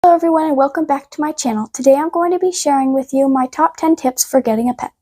Hello everyone and welcome back to my channel. Today I'm going to be sharing with you my top 10 tips for getting a pet.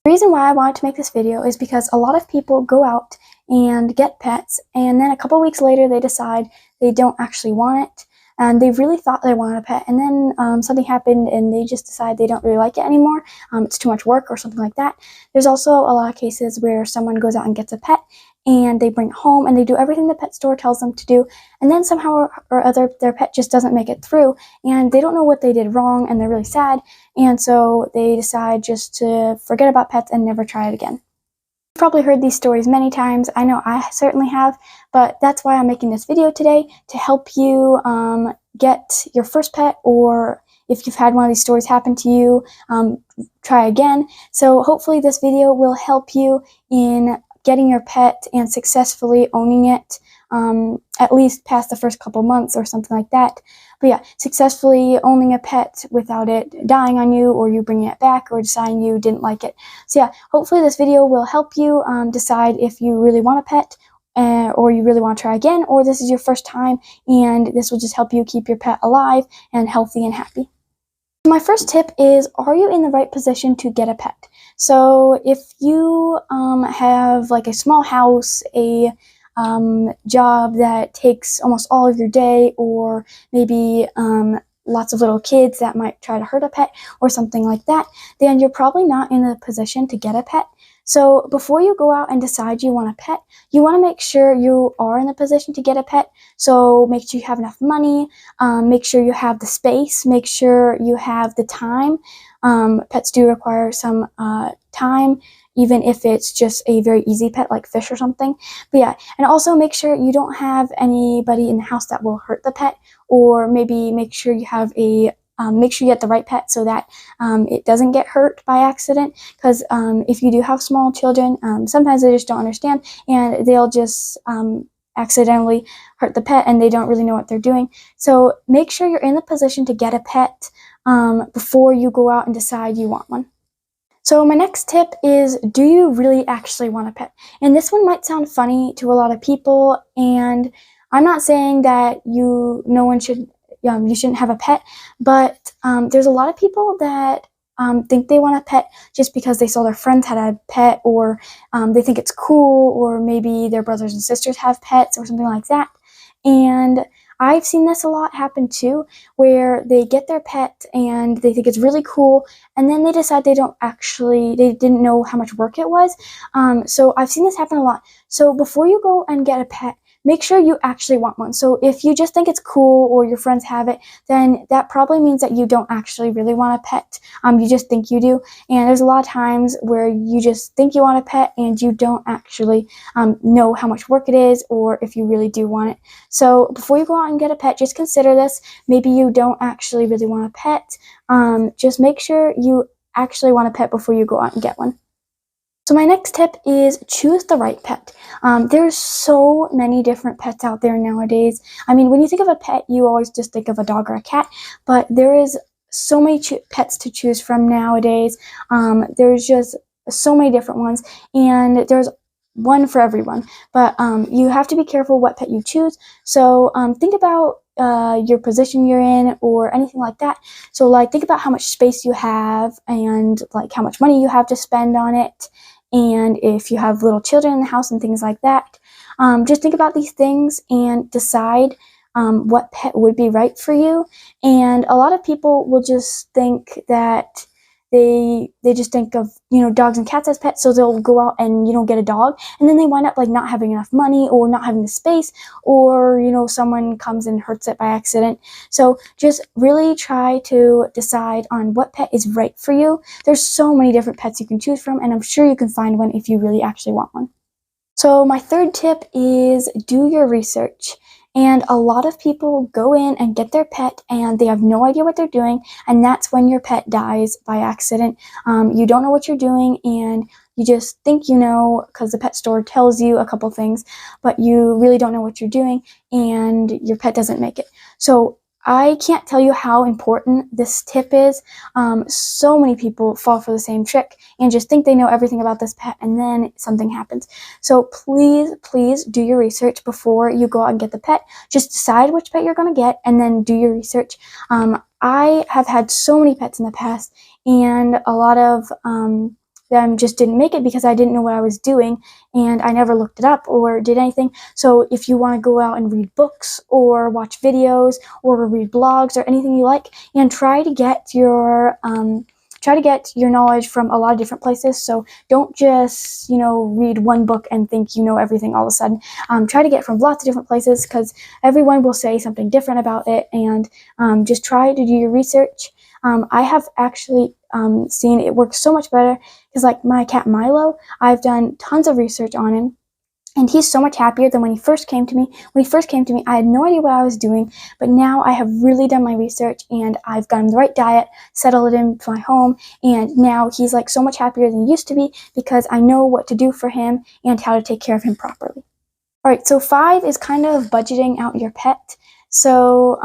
The reason why I wanted to make this video is because a lot of people go out and get pets and then a couple weeks later they decide they don't actually want it and they really thought they wanted a pet and then something happened and they just decide they don't really like it anymore. It's too much work or something like that. There's also a lot of cases where someone goes out and gets a pet and they bring it home and they do everything the pet store tells them to do, and then somehow or other their pet just doesn't make it through and they don't know what they did wrong and they're really sad, and so they decide just to forget about pets and never try it again. You've probably heard these stories many times. I know I certainly have, but that's why I'm making this video today, to help you get your first pet, or if you've had one of these stories happen to you, try again. So hopefully this video will help you in getting your pet and successfully owning it, at least past the first couple months or something like that. But yeah, successfully owning a pet without it dying on you or you bringing it back or deciding you didn't like it. So yeah, hopefully this video will help you decide if you really want a pet, or you really want to try again, or this is your first time and this will just help you keep your pet alive and healthy and happy. My first tip is, are you in the right position to get a pet? So if you have like a small house, a job that takes almost all of your day, or maybe lots of little kids that might try to hurt a pet or something like that, then you're probably not in a position to get a pet. So before you go out and decide you want a pet, you want to make sure you are in the position to get a pet. So make sure you have enough money, make sure you have the space, make sure you have the time. Pets do require some time, even if it's just a very easy pet like fish or something. But yeah, and also make sure you don't have anybody in the house that will hurt the pet, or maybe make sure you have make sure you get the right pet so that it doesn't get hurt by accident, because if you do have small children, sometimes they just don't understand and they'll just accidentally hurt the pet and they don't really know what they're doing. So make sure you're in the position to get a pet before you go out and decide you want one. So my next tip is, do you really actually want a pet? And this one might sound funny to a lot of people, and I'm not saying that you shouldn't have a pet, but there's a lot of people that think they want a pet just because they saw their friends had a pet, or they think it's cool, or maybe their brothers and sisters have pets or something like that. And I've seen this a lot happen too, where they get their pet and they think it's really cool, and then they decide they didn't know how much work it was. So I've seen this happen a lot. So before you go and get a pet, make sure you actually want one. So if you just think it's cool or your friends have it, then that probably means that you don't actually really want a pet. You just think you do. And there's a lot of times where you just think you want a pet and you don't actually know how much work it is, or if you really do want it. So before you go out and get a pet, just consider this. Maybe you don't actually really want a pet. Just make sure you actually want a pet before you go out and get one. So my next tip is, choose the right pet. There's so many different pets out there nowadays. I mean, when you think of a pet, you always just think of a dog or a cat, but there is so many pets to choose from nowadays. There's just so many different ones, and there's one for everyone. But you have to be careful what pet you choose. So think about your position you're in or anything like that. So like, think about how much space you have and like how much money you have to spend on it, and if you have little children in the house and things like that. Just think about these things and decide what pet would be right for you. And a lot of people will just think that they just think of, dogs and cats as pets, so they'll go out and, get a dog, and then they wind up like not having enough money or not having the space, or, someone comes and hurts it by accident. So just really try to decide on what pet is right for you. There's so many different pets you can choose from, and I'm sure you can find one if you really actually want one. So my third tip is, do your research. And a lot of people go in and get their pet and they have no idea what they're doing, and that's when your pet dies by accident. You don't know what you're doing and you just think you know because the pet store tells you a couple things, but you really don't know what you're doing and your pet doesn't make it. So I can't tell you how important this tip is. So many people fall for the same trick and just think they know everything about this pet, and then something happens. So please do your research before you go out and get the pet. Just decide which pet you're going to get and then do your research. I have had so many pets in the past, and a lot of them just didn't make it because I didn't know what I was doing, and I never looked it up or did anything. So if you want to go out and read books or watch videos or read blogs or anything you like, and try to get your knowledge from a lot of different places. So don't just, read one book and think you know everything all of a sudden. Try to get from lots of different places, because everyone will say something different about it, and just try to do your research. I have actually seen it work so much better, because like my cat Milo, I've done tons of research on him, and he's so much happier than when he first came to me. When he first came to me, I had no idea what I was doing, but now I have really done my research, and I've gotten the right diet, settled it into my home, and now he's like so much happier than he used to be, because I know what to do for him and how to take care of him properly. Alright, so 5 is kind of budgeting out your pet. So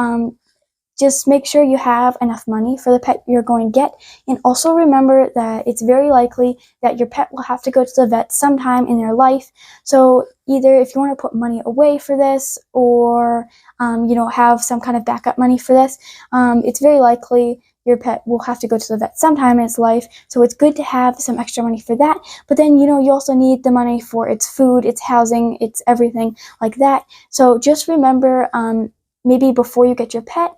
just make sure you have enough money for the pet you're going to get, and also remember that it's very likely that your pet will have to go to the vet sometime in their life. So either if you want to put money away for this, or have some kind of backup money for this, it's very likely your pet will have to go to the vet sometime in its life, so it's good to have some extra money for that. But then you also need the money for its food, its housing, its everything like that. So just remember, maybe before you get your pet,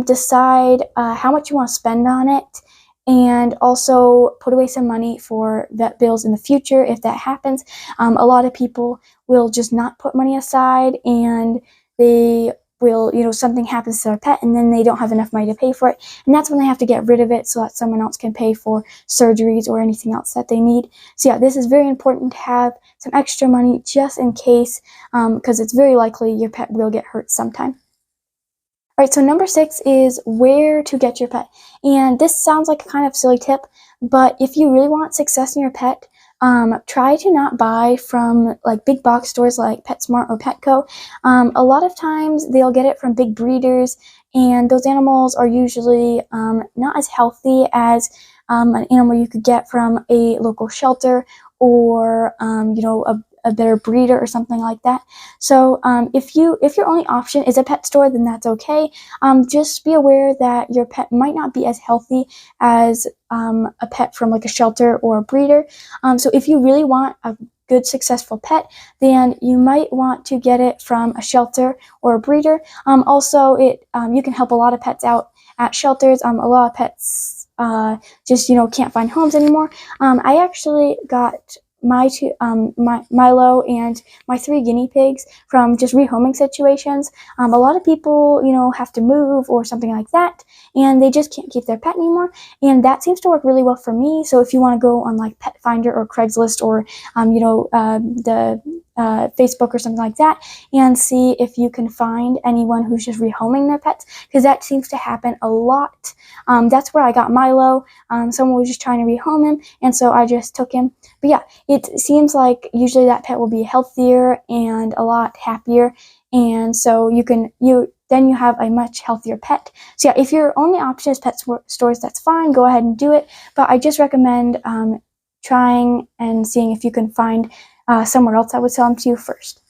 decide how much you want to spend on it, and also put away some money for vet bills in the future if that happens. A lot of people will just not put money aside, and they will, something happens to their pet, and then they don't have enough money to pay for it, and that's when they have to get rid of it so that someone else can pay for surgeries or anything else that they need. So yeah, this is very important to have some extra money just in case, because it's very likely your pet will get hurt sometime. Alright, so number 6 is where to get your pet. And this sounds like a kind of silly tip, but if you really want success in your pet, try to not buy from like big box stores like PetSmart or Petco. A lot of times they'll get it from big breeders, and those animals are usually not as healthy as an animal you could get from a local shelter, or a better breeder or something like that. So if your only option is a pet store, then that's okay. Just be aware that your pet might not be as healthy as a pet from like a shelter or a breeder. So if you really want a good successful pet, then you might want to get it from a shelter or a breeder. Also, you can help a lot of pets out at shelters. A lot of pets just can't find homes anymore. I actually got my Milo and my 3 guinea pigs from just rehoming situations. A lot of people, have to move or something like that, and they just can't keep their pet anymore, and that seems to work really well for me. So if you want to go on like Pet Finder or Craigslist, or the Facebook or something like that, and see if you can find anyone who's just rehoming their pets, because that seems to happen a lot. That's where I got Milo. Someone was just trying to rehome him, and so I just took him. But yeah, it seems like usually that pet will be healthier and a lot happier, and so then you have a much healthier pet. So yeah, if your only option is pet stores, that's fine. Go ahead and do it. But I just recommend trying and seeing if you can find somewhere else that would sell them to you first.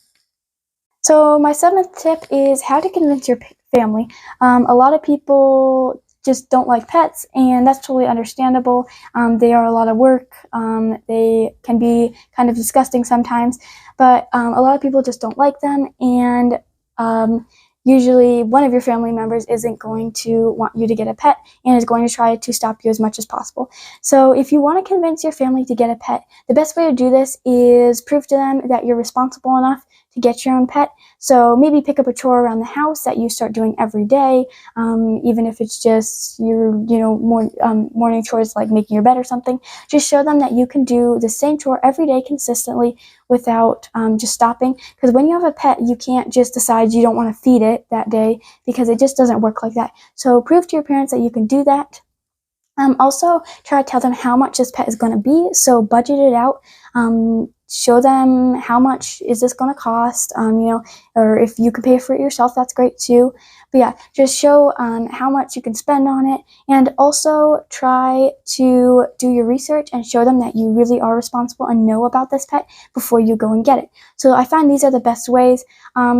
So my 7th tip is how to convince your family. A lot of people just don't like pets, and that's totally understandable. They are a lot of work. They can be kind of disgusting sometimes, but a lot of people just don't like them, and usually one of your family members isn't going to want you to get a pet and is going to try to stop you as much as possible. So if you want to convince your family to get a pet, the best way to do this is prove to them that you're responsible enough to get your own pet. So maybe pick up a chore around the house that you start doing every day, even if it's just your morning chores like making your bed or something. Just show them that you can do the same chore every day consistently without just stopping. Because when you have a pet, you can't just decide you don't want to feed it that day, because it just doesn't work like that. So prove to your parents that you can do that. Also, try to tell them how much this pet is going to be, so budget it out. show them how much is this going to cost, or if you can pay for it yourself, that's great too. But yeah, just show how much you can spend on it, and also try to do your research and show them that you really are responsible and know about this pet before you go and get it. So I find these are the best ways.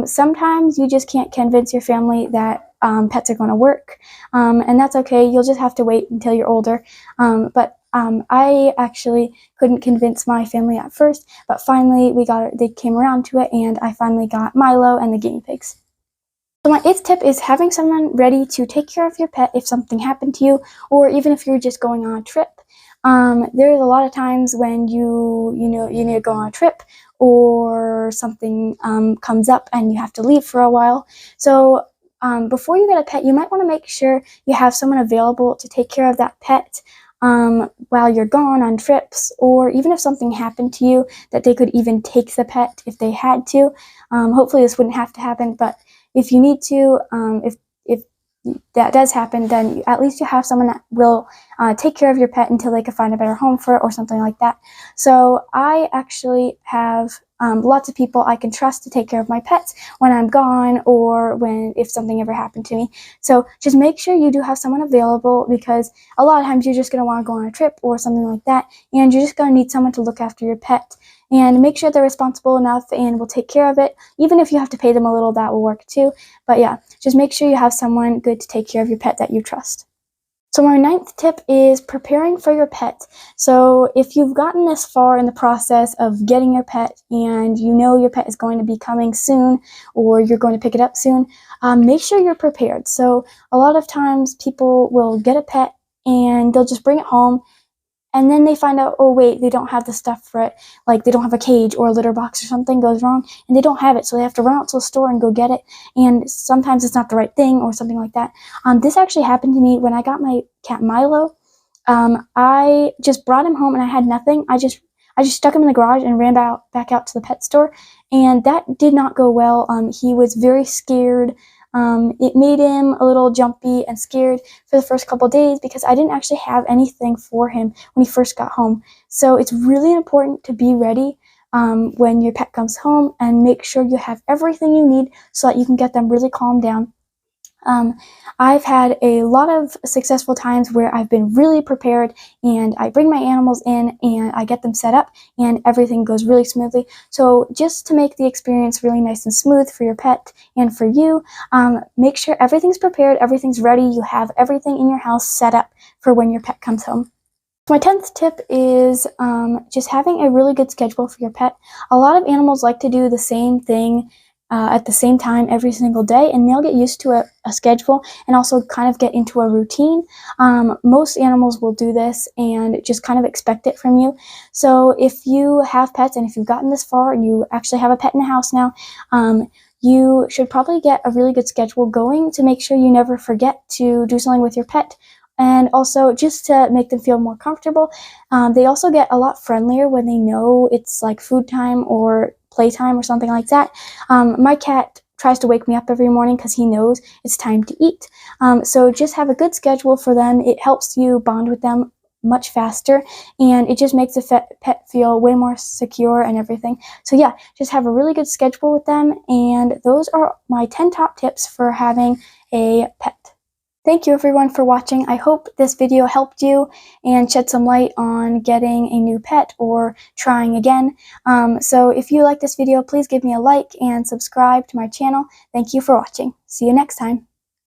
Sometimes you just can't convince your family that pets are going to work, and that's okay. You'll just have to wait until you're older. But I actually couldn't convince my family at first, but finally they came around to it, and I finally got Milo and the guinea pigs. So my 8th tip is having someone ready to take care of your pet if something happened to you, or even if you're just going on a trip. There's a lot of times when you need to go on a trip, or something comes up and you have to leave for a while. So before you get a pet, you might want to make sure you have someone available to take care of that pet while you're gone on trips, or even if something happened to you, that they could even take the pet if they had to. Hopefully this wouldn't have to happen, but if you need to, if that does happen, then at least you have someone that will take care of your pet until they can find a better home for it or something like that. So I actually have lots of people I can trust to take care of my pets when I'm gone, or if something ever happened to me. So just make sure you do have someone available, because a lot of times you're just going to want to go on a trip or something like that, and you're just going to need someone to look after your pet. And make sure they're responsible enough and will take care of it. Even if you have to pay them a little, that will work too. But yeah, just make sure you have someone good to take care of your pet that you trust. So my 9th tip is preparing for your pet. So if you've gotten this far in the process of getting your pet, and you know your pet is going to be coming soon, or you're going to pick it up soon, make sure you're prepared. So a lot of times people will get a pet and they'll just bring it home, and then they find out, oh wait, they don't have the stuff for it. Like they don't have a cage, or a litter box or something goes wrong, and they don't have it. So they have to run out to the store and go get it. And sometimes it's not the right thing or something like that. This actually happened to me when I got my cat Milo. I just brought him home and I had nothing. I just stuck him in the garage and ran back out to the pet store. And that did not go well. He was very scared. It made him a little jumpy and scared for the first couple days, because I didn't actually have anything for him when he first got home. So it's really important to be ready when your pet comes home, and make sure you have everything you need so that you can get them really calmed down. I've had a lot of successful times where I've been really prepared, and I bring my animals in and I get them set up and everything goes really smoothly. So just to make the experience really nice and smooth for your pet and for you, make sure everything's prepared, everything's ready, you have everything in your house set up for when your pet comes home. My 10th tip is just having a really good schedule for your pet. A lot of animals like to do the same thing at the same time every single day, and they'll get used to a schedule and also kind of get into a routine. Most animals will do this and just kind of expect it from you. So if you have pets, and if you've gotten this far and you actually have a pet in the house now, you should probably get a really good schedule going to make sure you never forget to do something with your pet. And also just to make them feel more comfortable. They also get a lot friendlier when they know it's like food time or playtime or something like that. My cat tries to wake me up every morning because he knows it's time to eat. So just have a good schedule for them. It helps you bond with them much faster, and it just makes the pet feel way more secure and everything. So yeah, just have a really good schedule with them, and those are my 10 top tips for having a pet. Thank you everyone for watching. I hope this video helped you and shed some light on getting a new pet or trying again. So if you like this video, please give me a like and subscribe to my channel. Thank you for watching. See you next time.